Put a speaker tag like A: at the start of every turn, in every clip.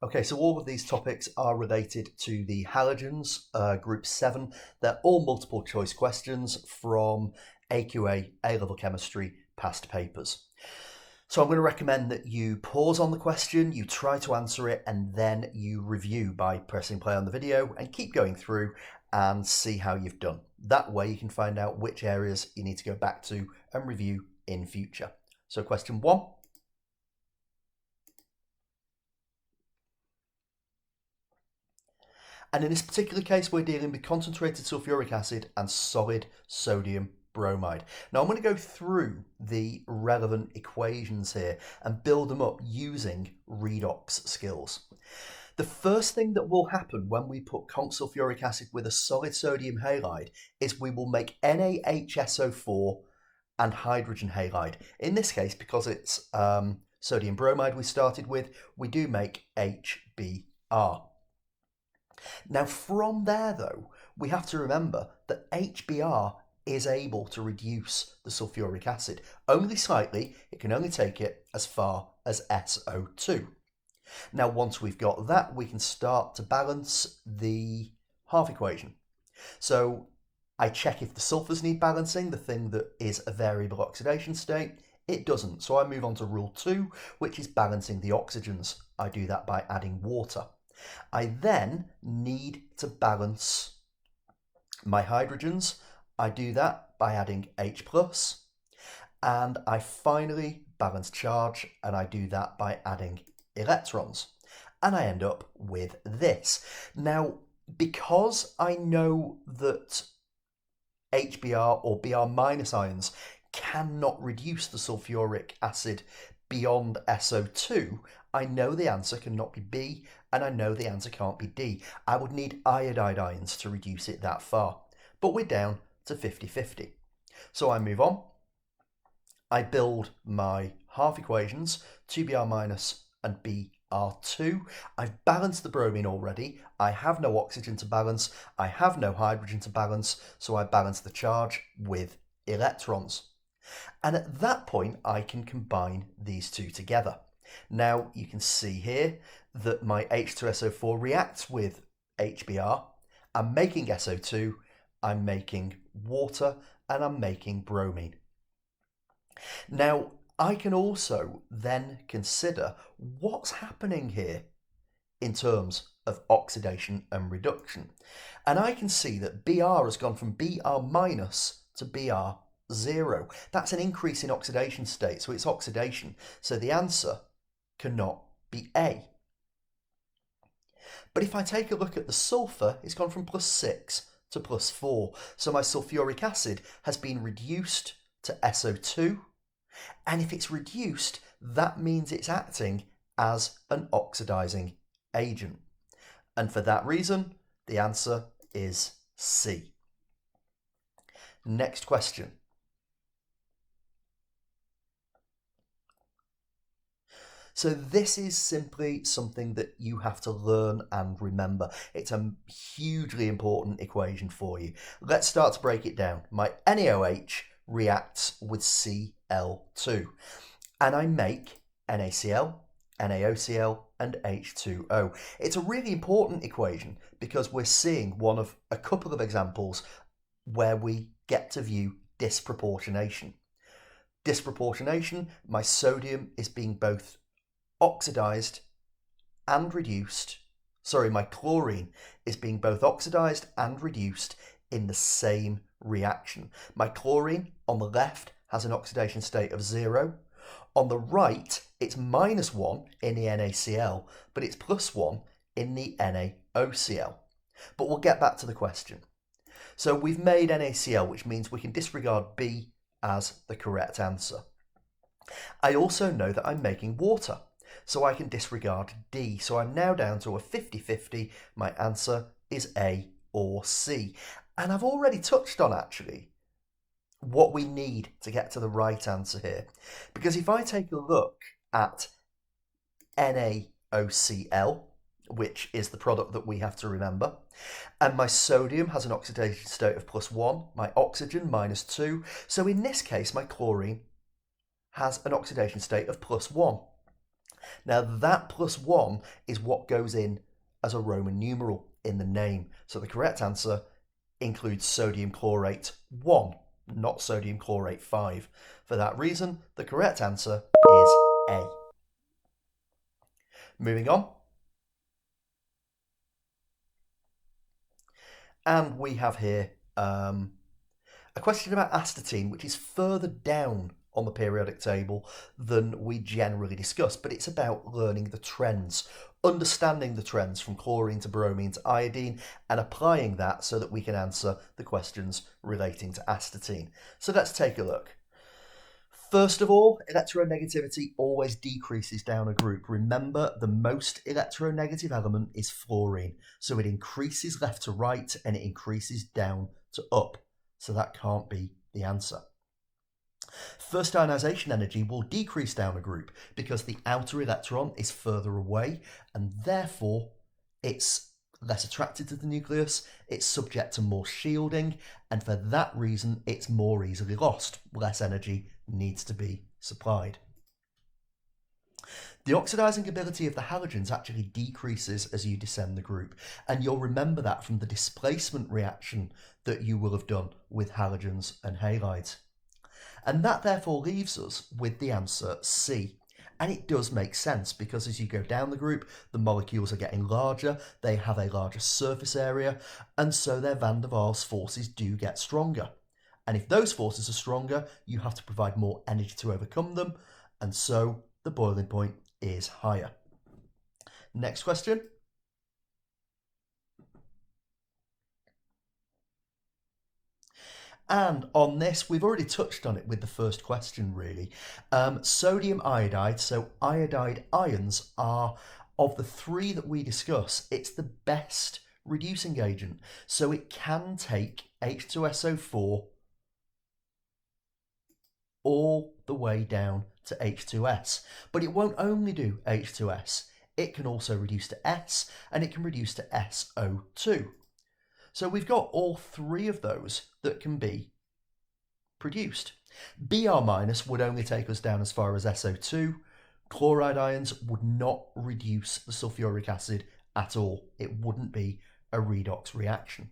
A: Okay, so all of these topics are related to the halogens, group 7. They're all multiple choice questions from AQA A-level chemistry past papers. So I'm going to recommend that you pause on the question, you try to answer it, and then you review by pressing play on the video and keep going through and see how you've done. That way you can find out which areas you need to go back to and review in future. So question 1. And in this particular case, we're dealing with concentrated sulfuric acid and solid sodium bromide. Now I'm going to go through the relevant equations here and build them up using redox skills. The first thing that will happen when we put conc sulfuric acid with a solid sodium halide is we will make NaHSO4 and hydrogen halide. In this case, because it's sodium bromide we started with, we do make HBr. Now from there though, we have to remember that HBr is able to reduce the sulfuric acid. Only slightly, it can only take it as far as SO2. Now once we've got that, we can start to balance the half equation. So I check if the sulfurs need balancing, the thing that is a variable oxidation state. It doesn't, so I move on to rule 2, which is balancing the oxygens. I do that by adding water. I then need to balance my hydrogens. I do that by adding H+, and I finally balance charge, and I do that by adding electrons. And I end up with this. Now, because I know that HBr or Br minus ions cannot reduce the sulfuric acid beyond SO2, I know the answer cannot be B, and I know the answer can't be D. I would need iodide ions to reduce it that far. But we're down to 50-50. So I move on. I build my half equations, 2Br minus and Br2. I've balanced the bromine already. I have no oxygen to balance. I have no hydrogen to balance, so I balance the charge with electrons. And at that point, I can combine these two together. Now you can see here that my H2SO4 reacts with HBr. I'm making SO2, I'm making water, and I'm making bromine. Now I can also then consider what's happening here in terms of oxidation and reduction. And I can see that Br has gone from Br minus to Br0. That's an increase in oxidation state, so it's oxidation. So the answer cannot be A. But if I take a look at the sulfur, it's gone from +6 to +4. So my sulfuric acid has been reduced to SO2. And if it's reduced, that means it's acting as an oxidizing agent. And for that reason, the answer is C. Next question. So this is simply something that you have to learn and remember. It's a hugely important equation for you. Let's start to break it down. My NaOH reacts with Cl2, and I make NaCl, NaOCl, and H2O. It's a really important equation because we're seeing one of a couple of examples where we get to view disproportionation. Disproportionation, my sodium is being both oxidized and reduced. Sorry, my chlorine is being both oxidized and reduced in the same reaction. My chlorine on the left has an oxidation state of 0. On the right, it's -1 in the NaCl, but it's +1 in the NaOCl. But we'll get back to the question. So we've made NaCl, which means we can disregard B as the correct answer. I also know that I'm making water, so I can disregard D. So I'm now down to a 50-50. My answer is A or C. And I've already touched on, actually, what we need to get to the right answer here. Because if I take a look at NaOCl, which is the product that we have to remember, and my sodium has an oxidation state of +1, my oxygen -2. So in this case, my chlorine has an oxidation state of +1. Now that plus 1 is what goes in as a Roman numeral in the name. So the correct answer includes sodium chlorate 1, not sodium chlorate 5. For that reason, the correct answer is A. Moving on. And we have here a question about astatine, which is further down on the periodic table than we generally discuss, but it's about learning the trends, understanding the trends from chlorine to bromine to iodine, and applying that so that we can answer the questions relating to astatine. So let's take a look. First of all, electronegativity always decreases down a group. Remember, the most electronegative element is fluorine, so it increases left to right and it increases down to up. So that can't be the answer. First ionization energy will decrease down a group because the outer electron is further away and therefore it's less attracted to the nucleus, it's subject to more shielding, and for that reason it's more easily lost. Less energy needs to be supplied. The oxidizing ability of the halogens actually decreases as you descend the group, and you'll remember that from the displacement reaction that you will have done with halogens and halides. And that therefore leaves us with the answer C. And it does make sense because as you go down the group, the molecules are getting larger, they have a larger surface area, and so their van der Waals forces do get stronger. And if those forces are stronger, you have to provide more energy to overcome them, and so the boiling point is higher. Next question. And on this, we've already touched on it with the first question, really. Sodium iodide, so iodide ions, are, of the three that we discuss, it's the best reducing agent. So it can take H2SO4 all the way down to H2S. But it won't only do H2S, it can also reduce to S, and it can reduce to SO2. So we've got all three of those that can be produced. Br- would only take us down as far as SO2. Chloride ions would not reduce the sulfuric acid at all. It wouldn't be a redox reaction.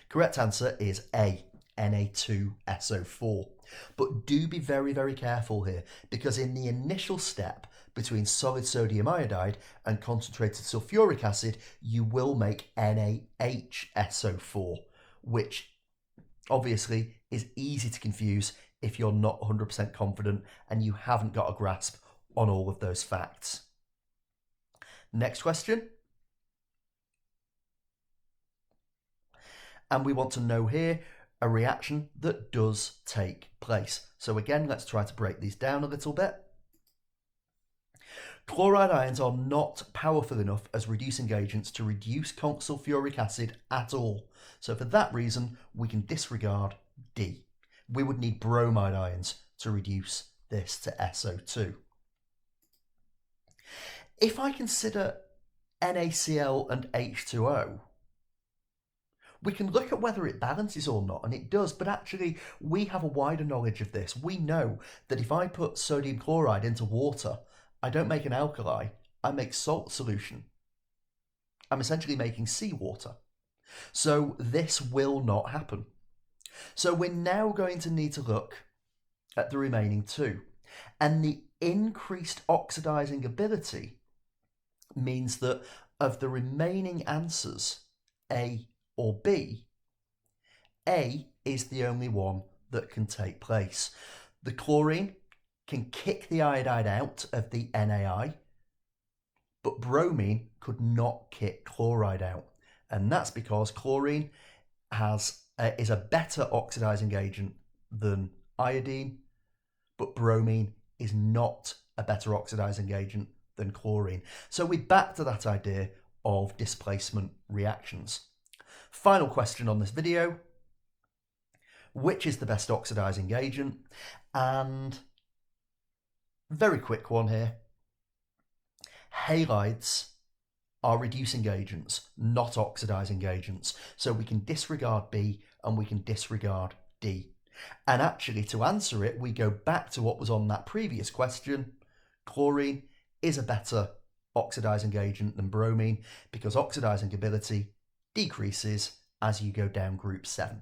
A: Correct answer is A, Na2SO4. But do be very, very careful here, because in the initial step between solid sodium iodide and concentrated sulfuric acid, you will make NaHSO4, which obviously is easy to confuse if you're not 100% confident and you haven't got a grasp on all of those facts. Next question. And we want to know here a reaction that does take place. So again, let's try to break these down a little bit. Chloride ions are not powerful enough as reducing agents to reduce sulfuric acid at all. So for that reason, we can disregard D. We would need bromide ions to reduce this to SO2. If I consider NaCl and H2O, we can look at whether it balances or not, and it does, but actually we have a wider knowledge of this. We know that if I put sodium chloride into water, I don't make an alkali, I make salt solution. I'm essentially making seawater. So this will not happen. So we're now going to need to look at the remaining two. And the increased oxidizing ability means that of the remaining answers, A or B, A is the only one that can take place. The chlorine can kick the iodide out of the NaI, but bromine could not kick chloride out. And that's because chlorine is a better oxidizing agent than iodine, but bromine is not a better oxidizing agent than chlorine. So we're back to that idea of displacement reactions. Final question on this video. Which is the best oxidizing agent? And very quick one here. Halides are reducing agents, not oxidizing agents. So we can disregard B and we can disregard D. And actually, to answer it, we go back to what was on that previous question. Chlorine is a better oxidizing agent than bromine because oxidizing ability decreases as you go down group 7.